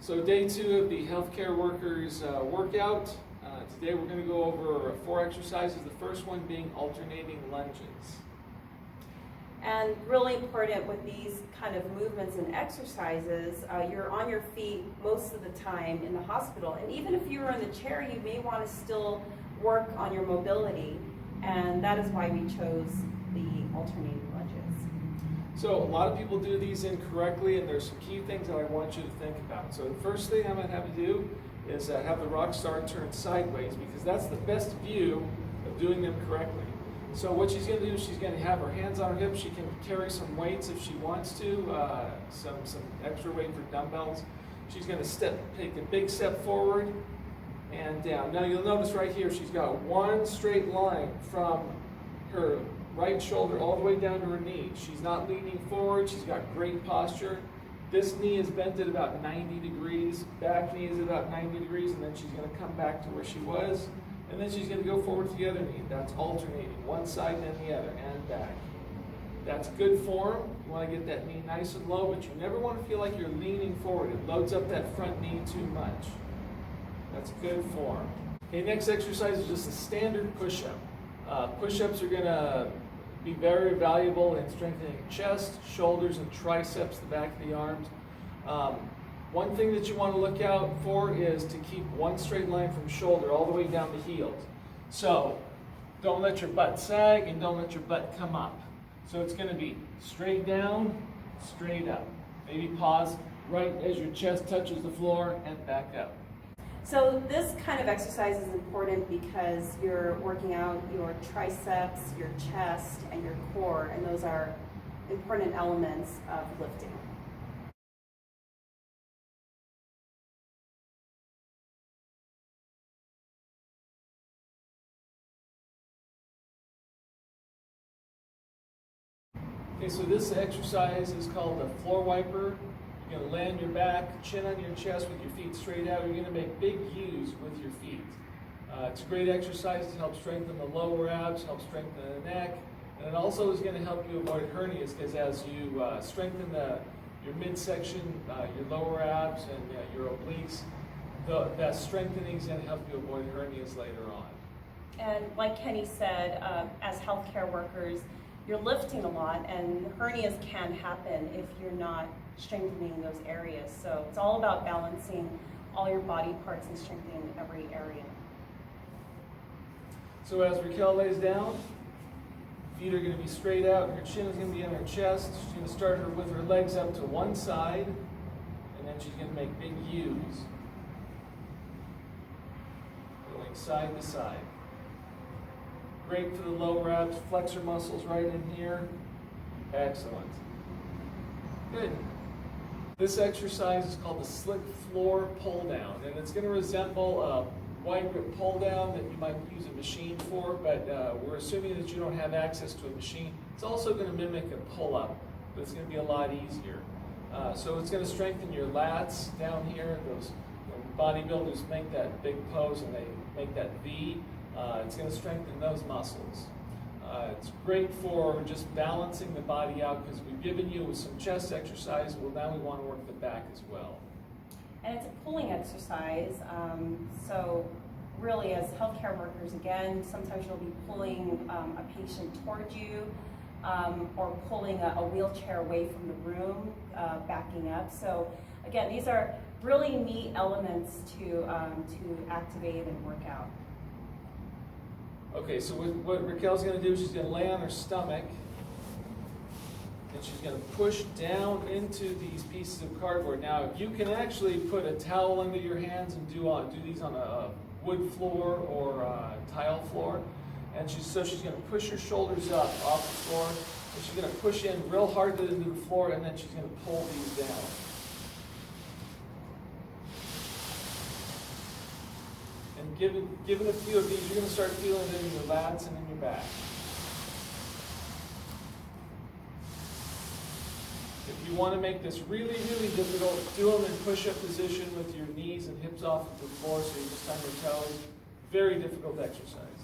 So day 2 of the healthcare workers workout. Today we're going to go over 4 exercises, the first one being alternating lunges. And really important with these kind of movements and exercises, you're on your feet most of the time in the hospital. And even if you were in the chair, you may want to still work on your mobility. And that is why we chose the alternating lunges. So a lot of people do these incorrectly, and there's some key things that I want you to think about. So the first thing I'm going to have you do is have the rock star turn sideways, because that's the best view of doing them correctly. So what she's going to do, she's going to have her hands on her hips. She can carry some weights if she wants to, some extra weight for dumbbells. She's going to take a big step forward and down. Now you'll notice right here, she's got one straight line from her right shoulder all the way down to her knee. She's not leaning forward. She's got great posture. This knee is bent at about 90 degrees. Back knee is about 90 degrees, and then she's going to come back to where she was. And then she's going to go forward to the other knee. That's alternating, one side and then the other, and back. That's good form. You want to get that knee nice and low, but you never want to feel like you're leaning forward. It loads up that front knee too much. That's good form. Okay, next exercise is just a standard push-up. Push-ups are going to be very valuable in strengthening chest, shoulders, and triceps, the back of the arms. One thing that you want to look out for is to keep one straight line from shoulder all the way down the heels. So don't let your butt sag and don't let your butt come up. So it's going to be straight down, straight up. Maybe pause right as your chest touches the floor and back up. So this kind of exercise is important because you're working out your triceps, your chest, and your core, and those are important elements of lifting. Okay, so this exercise is called the floor wiper. You're going to lay on your back, chin on your chest with your feet straight out. You're going to make big U's with your feet. It's a great exercise to help strengthen the lower abs, help strengthen the neck, and it also is going to help you avoid hernias, because as you strengthen your midsection, your lower abs, and your obliques, that strengthening is going to help you avoid hernias later on. And like Kenny said, as healthcare workers, you're lifting a lot, and hernias can happen if you're not strengthening those areas. So it's all about balancing all your body parts and strengthening every area. So as Raquel lays down, feet are going to be straight out, her chin is going to be on her chest. She's going to start her with her legs up to one side, and then she's going to make big U's, going side to side. Great for the lower abs, flexor muscles right in here. Excellent. Good. This exercise is called the slick floor pull down, and it's going to resemble a wide grip pull down that you might use a machine for, but we're assuming that you don't have access to a machine. It's also going to mimic a pull up, but it's going to be a lot easier. So it's going to strengthen your lats down here. Those bodybuilders make that big pose and they make that V. It's going to strengthen those muscles. It's great for just balancing the body out, because we've given you some chest exercise. Well, now we want to work the back as well. And it's a pulling exercise. So really, as healthcare workers, again, sometimes you'll be pulling a patient toward you, or pulling a wheelchair away from the room, backing up. So again, these are really neat elements to activate and work out. Okay, so what Raquel's going to do is she's going to lay on her stomach, and she's going to push down into these pieces of cardboard. Now, you can actually put a towel under your hands and do these on a wood floor or a tile floor. And she's going to push her shoulders up off the floor, and she's going to push in real hard into the floor, and then she's going to pull these down. Given a few of these, you're going to start feeling it in your lats and in your back. If you want to make this really, really difficult, do them in push-up position with your knees and hips off of the floor so you're just on your toes. Very difficult exercise.